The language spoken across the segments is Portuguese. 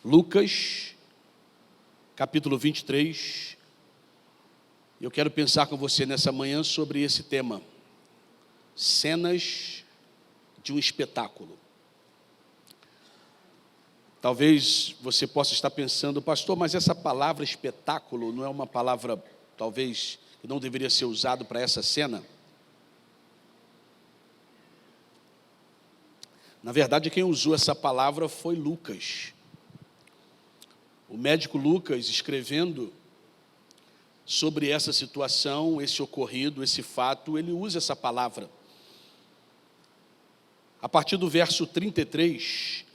Lucas, capítulo 23. Eu quero pensar com você nessa manhã sobre esse tema: cenas de um espetáculo. Talvez você possa estar pensando, pastor, mas essa palavra espetáculo não é uma palavra, talvez, que não deveria ser usado para essa cena? Na verdade, quem usou essa palavra foi Lucas. O médico Lucas, escrevendo sobre essa situação, esse ocorrido, esse fato, ele usa essa palavra. A partir do verso 33,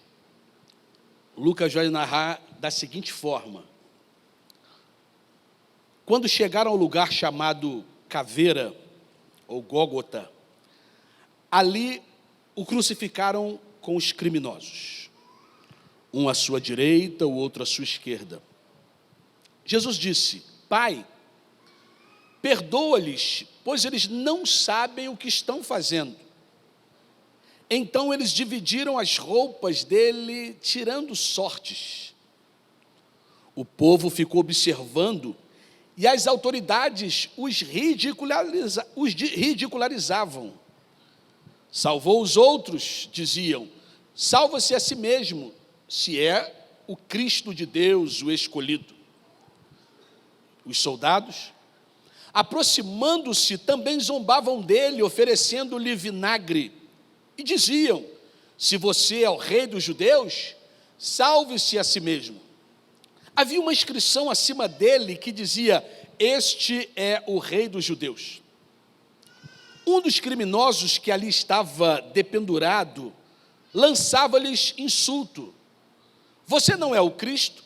Lucas vai narrar da seguinte forma: quando chegaram ao lugar chamado Caveira, ou Gólgota, ali o crucificaram com os criminosos, um à sua direita, o outro à sua esquerda. Jesus disse: Pai, perdoa-lhes, pois eles não sabem o que estão fazendo. Então eles dividiram as roupas dele, tirando sortes. O povo ficou observando e as autoridades os ridicularizavam. Salvou os outros, diziam, salva-se a si mesmo, se é o Cristo de Deus, o escolhido. Os soldados, aproximando-se, também zombavam dele, oferecendo-lhe vinagre, e diziam: se você é o rei dos judeus, salve-se a si mesmo. Havia uma inscrição acima dele que dizia: este é o rei dos judeus. Um dos criminosos que ali estava dependurado lançava-lhes insulto: você não é o Cristo?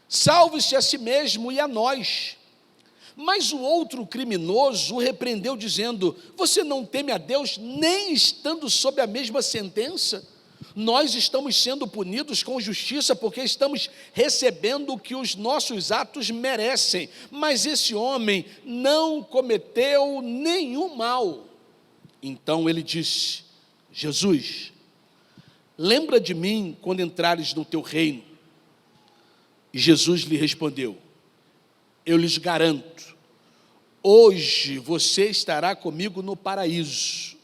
Salve-se a si mesmo e a nós. Mas o outro criminoso o repreendeu, dizendo: você não teme a Deus, nem estando sob a mesma sentença? Nós estamos sendo punidos com justiça, porque estamos recebendo o que os nossos atos merecem. Mas esse homem não cometeu nenhum mal. Então ele disse: Jesus, lembra de mim quando entrares no teu reino. E Jesus lhe respondeu: eu lhes garanto, hoje você estará comigo no paraíso.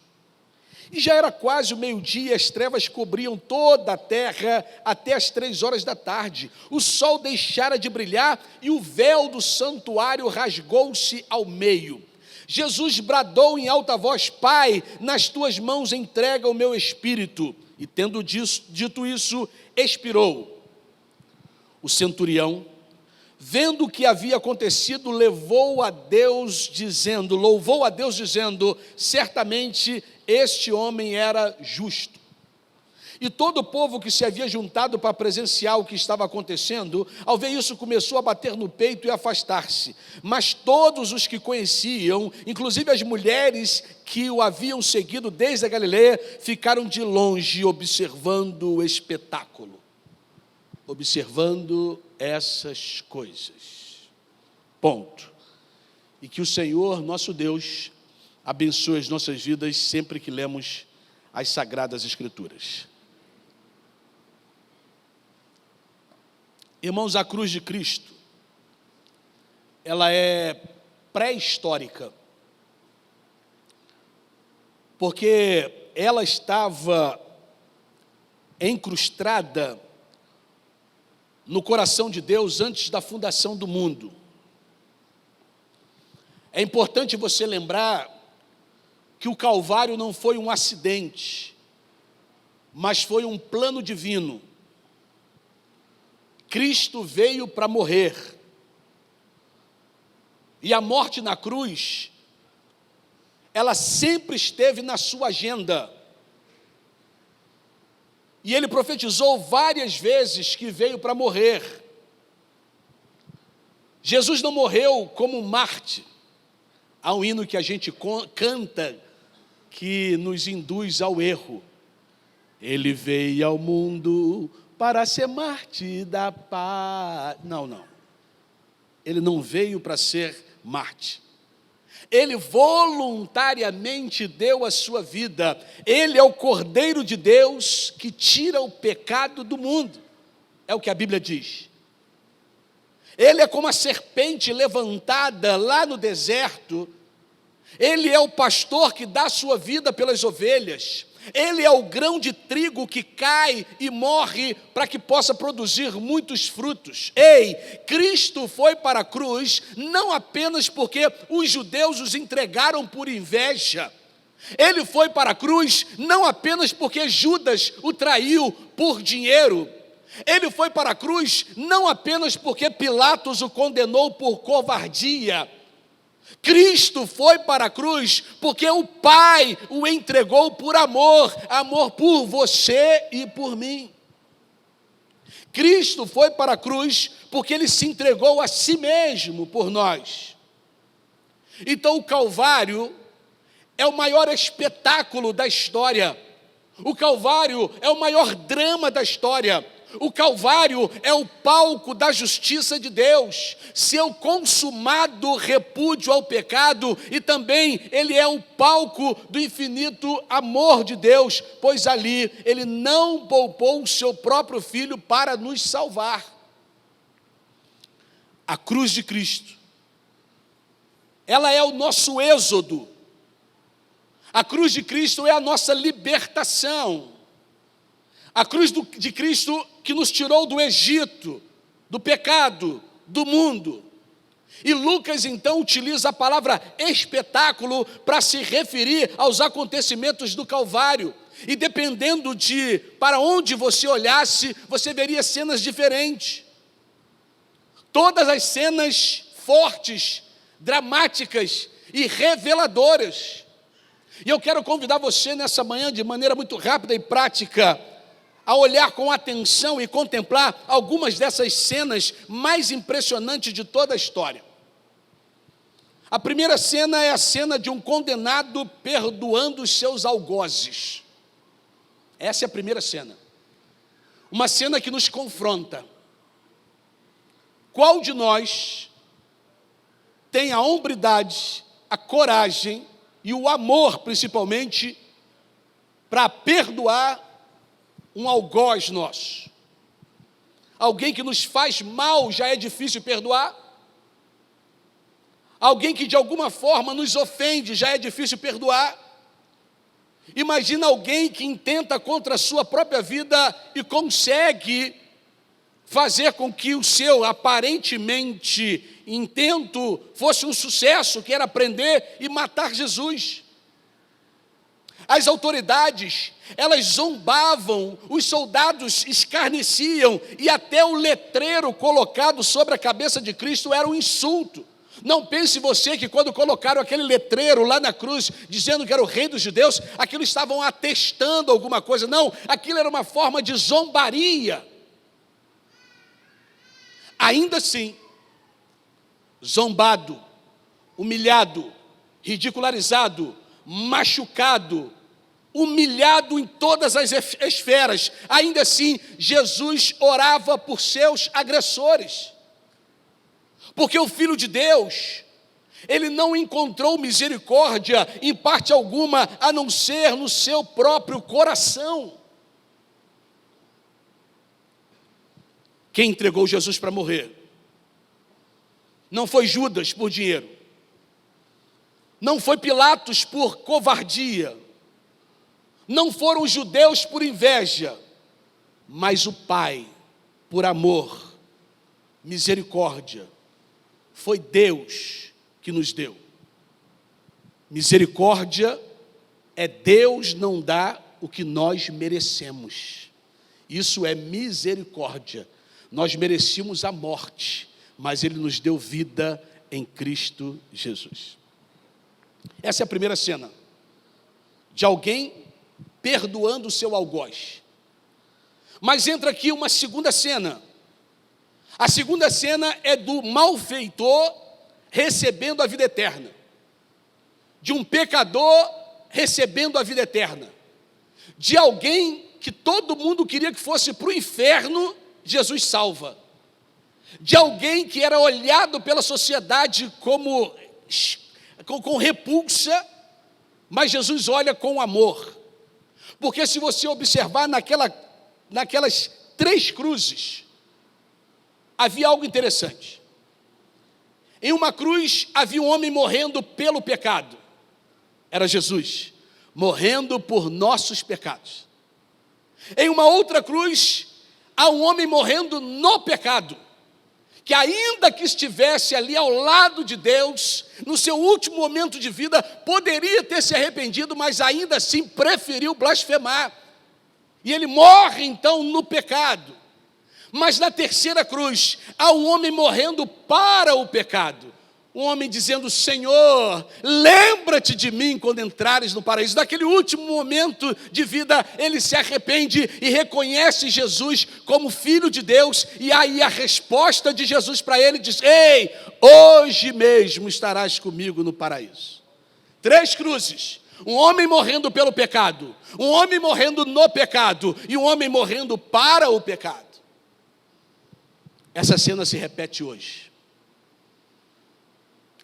E já era quase o meio-dia, as trevas cobriam toda a terra até as 3 horas da tarde. O sol deixara de brilhar e o véu do santuário rasgou-se ao meio. Jesus bradou em alta voz: Pai, nas tuas mãos entrega o meu espírito. E tendo dito isso, expirou. O centurião, vendo o que havia acontecido, louvou a Deus dizendo: certamente este homem era justo. E todo o povo que se havia juntado para presenciar o que estava acontecendo, ao ver isso, começou a bater no peito e afastar-se. Mas todos os que conheciam, inclusive as mulheres que o haviam seguido desde a Galileia, ficaram de longe observando o espetáculo, observando essas coisas. Ponto. E que o Senhor, nosso Deus, abençoe as nossas vidas sempre que lemos as Sagradas Escrituras. Irmãos, a cruz de Cristo, ela é pré-histórica, porque ela estava encrustada no coração de Deus antes da fundação do mundo. É importante você lembrar que o Calvário não foi um acidente, mas foi um plano divino. Cristo veio para morrer, e a morte na cruz, ela sempre esteve na sua agenda. E ele profetizou várias vezes que veio para morrer. Jesus não morreu como um Marte. Há um hino que a gente canta que nos induz ao erro. Ele veio ao mundo para ser Marte da paz. Não. Ele não veio para ser Marte. Ele voluntariamente deu a sua vida. Ele é o Cordeiro de Deus que tira o pecado do mundo. é o que a Bíblia diz. Ele é como a serpente levantada lá no deserto. Ele é o pastor que dá sua vida pelas ovelhas. Ele é o grão de trigo que cai e morre para que possa produzir muitos frutos. Ei, Cristo foi para a cruz não apenas porque os judeus os entregaram por inveja. Ele foi para a cruz não apenas porque Judas o traiu por dinheiro. Ele foi para a cruz não apenas porque Pilatos o condenou por covardia. Cristo foi para a cruz porque o Pai o entregou por amor, amor por você e por mim. Cristo foi para a cruz porque Ele se entregou a si mesmo por nós. Então o Calvário é o maior espetáculo da história. O Calvário é o maior drama da história. O Calvário é o palco da justiça de Deus, seu consumado repúdio ao pecado, e também ele é o palco do infinito amor de Deus, pois ali ele não poupou o seu próprio Filho para nos salvar. A cruz de Cristo, ela é o nosso êxodo. A cruz de Cristo é a nossa libertação. A cruz de Cristo que nos tirou do Egito, do pecado, do mundo. E Lucas então utiliza a palavra espetáculo para se referir aos acontecimentos do Calvário. E dependendo de para onde você olhasse, você veria cenas diferentes. Todas as cenas fortes, dramáticas e reveladoras. E eu quero convidar você nessa manhã, de maneira muito rápida e prática, a olhar com atenção e contemplar algumas dessas cenas mais impressionantes de toda a história. A primeira cena é a cena de um condenado perdoando os seus algozes. Essa é a primeira cena. Uma cena que nos confronta. Qual de nós tem a hombridade, a coragem e o amor, principalmente, para perdoar um algoz nosso? Alguém que nos faz mal já é difícil perdoar. Alguém que de alguma forma nos ofende já é difícil perdoar. Imagina alguém que intenta contra a sua própria vida e consegue fazer com que o seu aparentemente intento fosse um sucesso, que era prender e matar Jesus. As autoridades, elas zombavam, os soldados escarneciam, e até o letreiro colocado sobre a cabeça de Cristo era um insulto. Não pense você que quando colocaram aquele letreiro lá na cruz, dizendo que era o rei dos judeus, aquilo estavam atestando alguma coisa. Não, aquilo era uma forma de zombaria. Ainda assim, zombado, humilhado, ridicularizado, machucado, humilhado em todas as esferas, ainda assim, Jesus orava por seus agressores. Porque o Filho de Deus, ele não encontrou misericórdia em parte alguma, a não ser no seu próprio coração. Quem entregou Jesus para morrer? Não foi Judas por dinheiro. Não foi Pilatos por covardia. Não foram os judeus por inveja. Mas o Pai, por amor, misericórdia. Foi Deus que nos deu. Misericórdia é Deus não dar o que nós merecemos. Isso é misericórdia. Nós merecíamos a morte, mas Ele nos deu vida em Cristo Jesus. Essa é a primeira cena, de alguém perdoando o seu algoz. Mas entra aqui uma segunda cena. A segunda cena é do malfeitor recebendo a vida eterna. De um pecador recebendo a vida eterna. De alguém que todo mundo queria que fosse para o inferno, Jesus salva. De alguém que era olhado pela sociedade com repulsa, mas Jesus olha com amor. Porque se você observar naquelas 3 cruzes, havia algo interessante. Em uma cruz havia um homem morrendo pelo pecado. Era Jesus, morrendo por nossos pecados. Em uma outra cruz, há um homem morrendo no pecado, que ainda que estivesse ali ao lado de Deus, no seu último momento de vida, poderia ter se arrependido, mas ainda assim preferiu blasfemar. E ele morre então no pecado. Mas na terceira cruz, há um homem morrendo para o pecado. Um homem dizendo: Senhor, lembra-te de mim quando entrares no paraíso. Naquele último momento de vida, ele se arrepende e reconhece Jesus como Filho de Deus. E aí a resposta de Jesus para ele diz: ei, hoje mesmo estarás comigo no paraíso. 3 cruzes. Um homem morrendo pelo pecado, um homem morrendo no pecado e um homem morrendo para o pecado. Essa cena se repete hoje.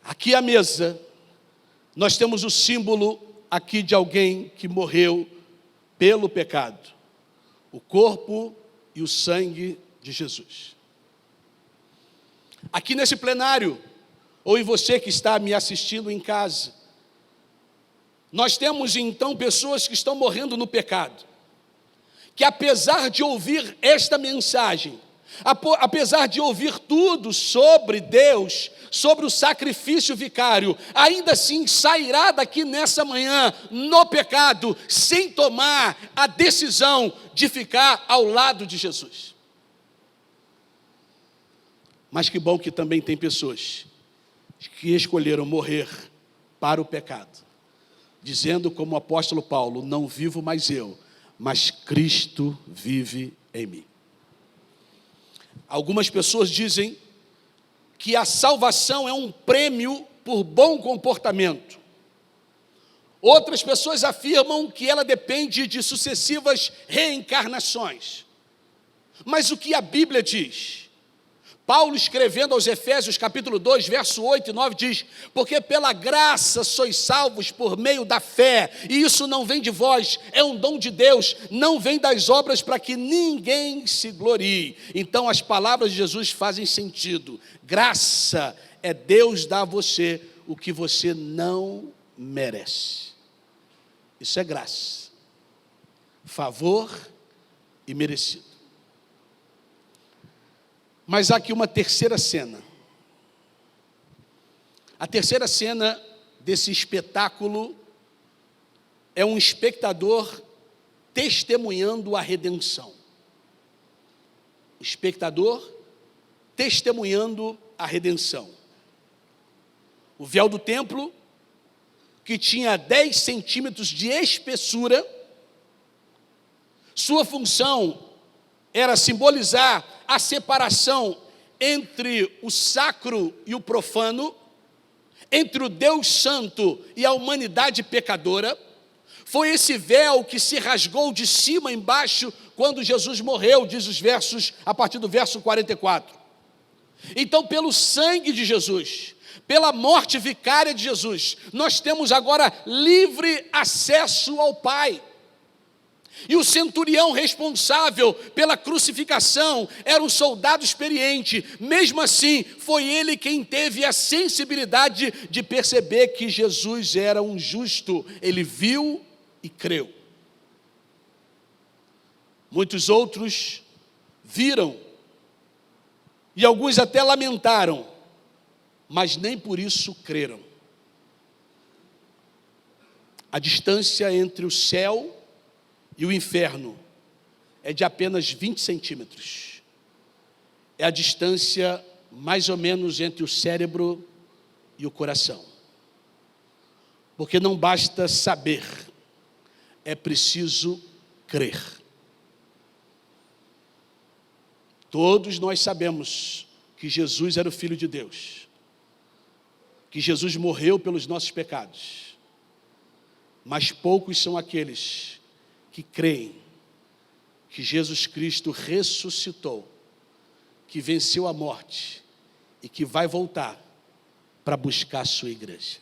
Aqui à mesa, nós temos o símbolo aqui de alguém que morreu pelo pecado. O corpo e o sangue de Jesus. Aqui nesse plenário, ou em você que está me assistindo em casa, nós temos então pessoas que estão morrendo no pecado, que apesar de ouvir esta mensagem, apesar de ouvir tudo sobre Deus, sobre o sacrifício vicário, ainda assim sairá daqui nessa manhã no pecado, sem tomar a decisão de ficar ao lado de Jesus. Mas que bom que também tem pessoas que escolheram morrer para o pecado, dizendo como o apóstolo Paulo: não vivo mais eu, mas Cristo vive em mim. Algumas pessoas dizem que a salvação é um prêmio por bom comportamento. Outras pessoas afirmam que ela depende de sucessivas reencarnações. Mas o que a Bíblia diz? Paulo, escrevendo aos Efésios, capítulo 2, verso 8 e 9, diz: porque pela graça sois salvos por meio da fé, e isso não vem de vós, é um dom de Deus, não vem das obras para que ninguém se glorie. Então as palavras de Jesus fazem sentido. Graça é Deus dar a você o que você não merece. Isso é graça, favor e merecido. Mas há aqui uma terceira cena. A terceira cena desse espetáculo é um espectador testemunhando a redenção. O espectador testemunhando a redenção. O véu do templo, que tinha 10 centímetros de espessura, sua função era simbolizar a separação entre o sacro e o profano, entre o Deus santo e a humanidade pecadora. Foi esse véu que se rasgou de cima a embaixo quando Jesus morreu, diz os versos, a partir do verso 44. Então, pelo sangue de Jesus, pela morte vicária de Jesus, nós temos agora livre acesso ao Pai. E o centurião responsável pela crucificação era um soldado experiente. Mesmo assim, foi ele quem teve a sensibilidade de perceber que Jesus era um justo. Ele viu e creu. Muitos outros viram, e alguns até lamentaram, mas nem por isso creram. A distância entre o céu e o inferno é de apenas 20 centímetros. É a distância mais ou menos entre o cérebro e o coração. Porque não basta saber, é preciso crer. Todos nós sabemos que Jesus era o Filho de Deus, que Jesus morreu pelos nossos pecados, mas poucos são aqueles que creem que Jesus Cristo ressuscitou, que venceu a morte e que vai voltar para buscar a sua igreja.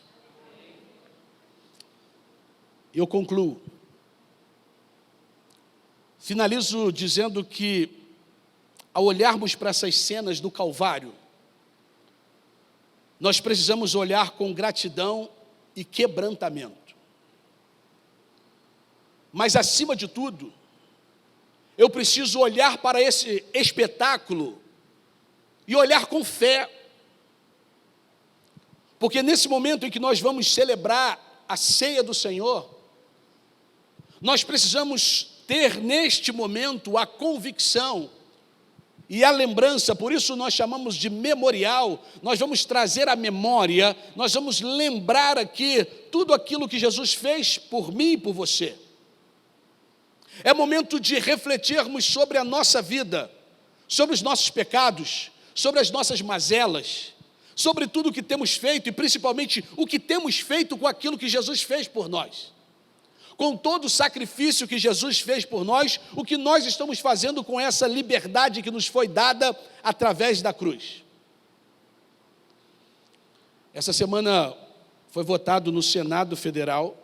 Eu concluo. Finalizo dizendo que ao olharmos para essas cenas do Calvário, nós precisamos olhar com gratidão e quebrantamento. Mas, acima de tudo, eu preciso olhar para esse espetáculo e olhar com fé. Porque nesse momento em que nós vamos celebrar a ceia do Senhor, nós precisamos ter neste momento a convicção e a lembrança, por isso nós chamamos de memorial. Nós vamos trazer à memória, nós vamos lembrar aqui tudo aquilo que Jesus fez por mim e por você. É momento de refletirmos sobre a nossa vida, sobre os nossos pecados, sobre as nossas mazelas, sobre tudo o que temos feito e principalmente o que temos feito com aquilo que Jesus fez por nós. Com todo o sacrifício que Jesus fez por nós, o que nós estamos fazendo com essa liberdade que nos foi dada através da cruz. Essa semana foi votado no Senado Federal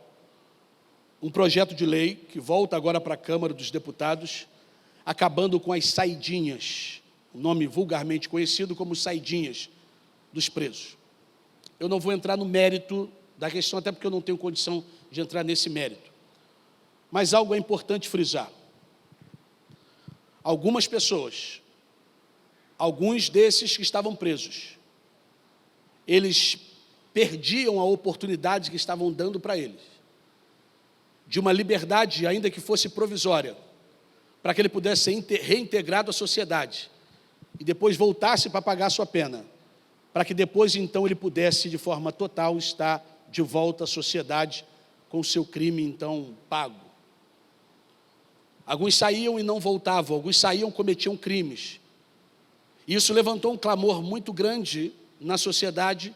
um projeto de lei que volta agora para a Câmara dos Deputados, acabando com as saidinhas, o nome vulgarmente conhecido como saidinhas dos presos. Eu não vou entrar no mérito da questão, até porque eu não tenho condição de entrar nesse mérito. Mas algo é importante frisar. Algumas pessoas, alguns desses que estavam presos, eles perdiam a oportunidade que estavam dando para eles, de uma liberdade, ainda que fosse provisória, para que ele pudesse ser reintegrado à sociedade, e depois voltasse para pagar a sua pena, para que depois, então, ele pudesse, de forma total, estar de volta à sociedade, com o seu crime, então, pago. Alguns saíam e não voltavam, alguns saíam e cometiam crimes. Isso levantou um clamor muito grande na sociedade,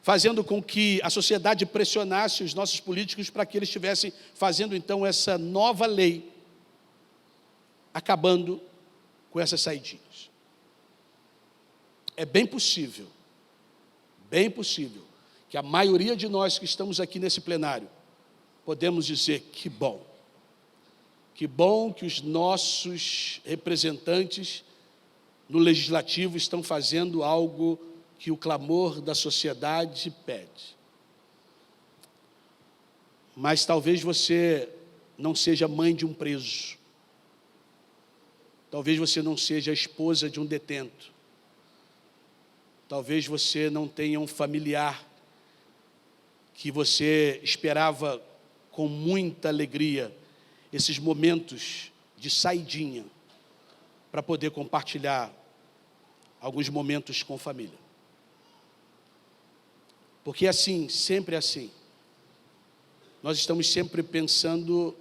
fazendo com que a sociedade pressionasse os nossos políticos para que eles estivessem fazendo, então, essa nova lei, acabando com essas saidinhas. É bem possível, que a maioria de nós que estamos aqui nesse plenário, podemos dizer que bom que os nossos representantes no Legislativo estão fazendo algo que o clamor da sociedade pede. Mas talvez você não seja mãe de um preso, talvez você não seja a esposa de um detento, talvez você não tenha um familiar que você esperava com muita alegria esses momentos de saidinha para poder compartilhar alguns momentos com família. Porque assim, sempre assim, nós estamos sempre pensando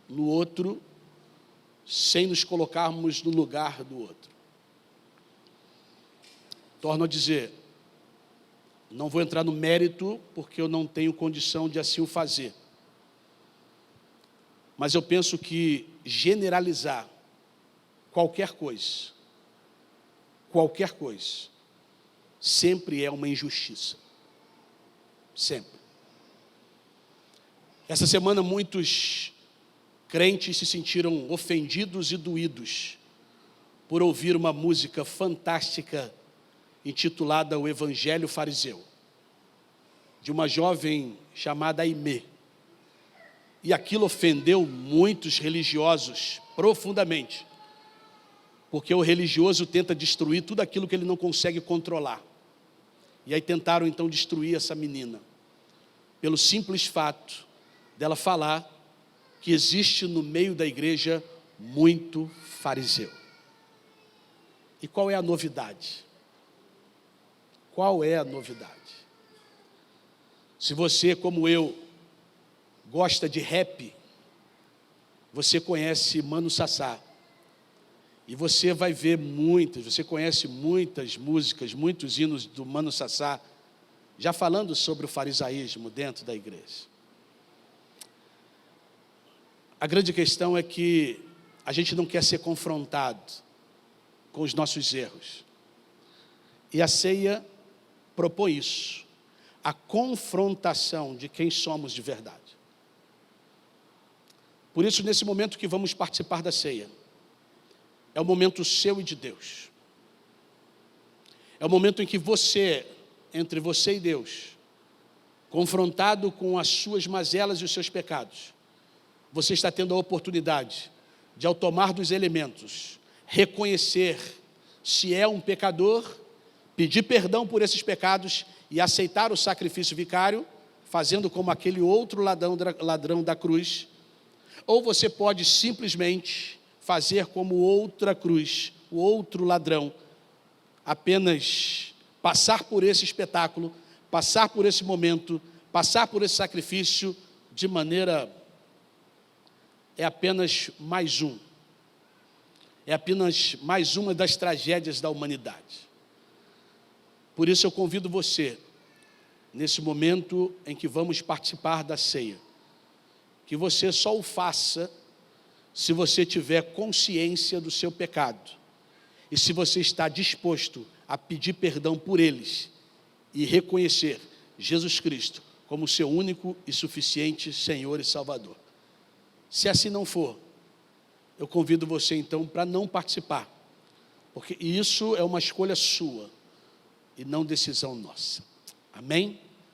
no outro, sem nos colocarmos no lugar do outro. Torno a dizer, não vou entrar no mérito, porque eu não tenho condição de assim o fazer. Mas eu penso que generalizar qualquer coisa, sempre é uma injustiça. Sempre. Essa semana muitos crentes se sentiram ofendidos e doídos por ouvir uma música fantástica intitulada O Evangelho Fariseu, de uma jovem chamada Aimee. E aquilo ofendeu muitos religiosos profundamente, porque o religioso tenta destruir tudo aquilo que ele não consegue controlar. E aí tentaram então destruir essa menina, pelo simples fato dela falar que existe no meio da igreja muito fariseu. E qual é a novidade? Qual é a novidade? Se você, como eu, gosta de rap, você conhece Mano Sassá. E você vai ver você conhece muitas músicas, muitos hinos do Mano Sassá, já falando sobre o farisaísmo dentro da igreja. A grande questão é que a gente não quer ser confrontado com os nossos erros. E a ceia propõe isso, a confrontação de quem somos de verdade. Por isso, nesse momento que vamos participar da ceia, é o momento seu e de Deus. É o momento em que você, entre você e Deus, confrontado com as suas mazelas e os seus pecados, você está tendo a oportunidade de, ao tomar dos elementos, reconhecer se é um pecador, pedir perdão por esses pecados e aceitar o sacrifício vicário, fazendo como aquele outro ladrão da cruz, ou você pode simplesmente fazer como outra cruz, o outro ladrão, apenas passar por esse espetáculo, passar por esse momento, passar por esse sacrifício de maneira... é apenas mais um. É apenas mais uma das tragédias da humanidade. Por isso eu convido você, nesse momento em que vamos participar da ceia, que você só o faça se você tiver consciência do seu pecado e se você está disposto a pedir perdão por eles e reconhecer Jesus Cristo como seu único e suficiente Senhor e Salvador. Se assim não for, eu convido você então para não participar, porque isso é uma escolha sua e não decisão nossa. Amém?